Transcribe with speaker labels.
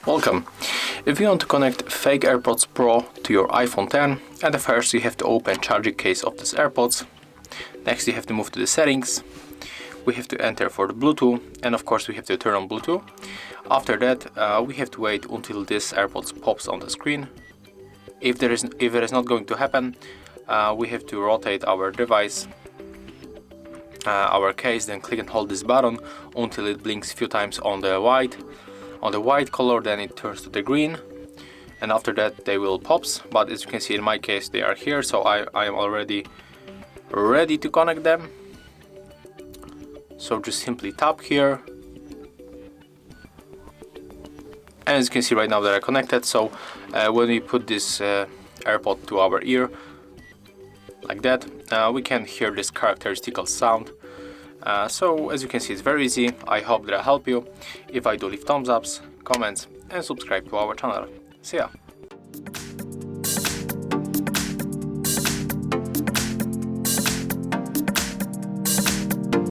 Speaker 1: Welcome. If you want to connect fake AirPods Pro to your iPhone 10, at the first you have to open charging case of these AirPods. Next you have to move to the settings. We have to enter for the Bluetooth, and of course we have to turn on Bluetooth. After that we have to wait until this AirPods pops on the screen. If it is not going to happen, we have to rotate our device, our case, then click and hold this button until it blinks a few times on the white color, then it turns to the green, and after that they will pops. But as you can see, in my case they are here, so I am already ready to connect them. So just simply tap here, and as you can see right now they are connected. So when we put this AirPod to our ear like that, we can hear this characteristical sound. So as you can see, it's very easy. I hope that I help you. If I do, leave thumbs ups, comments, and subscribe to our channel. See ya!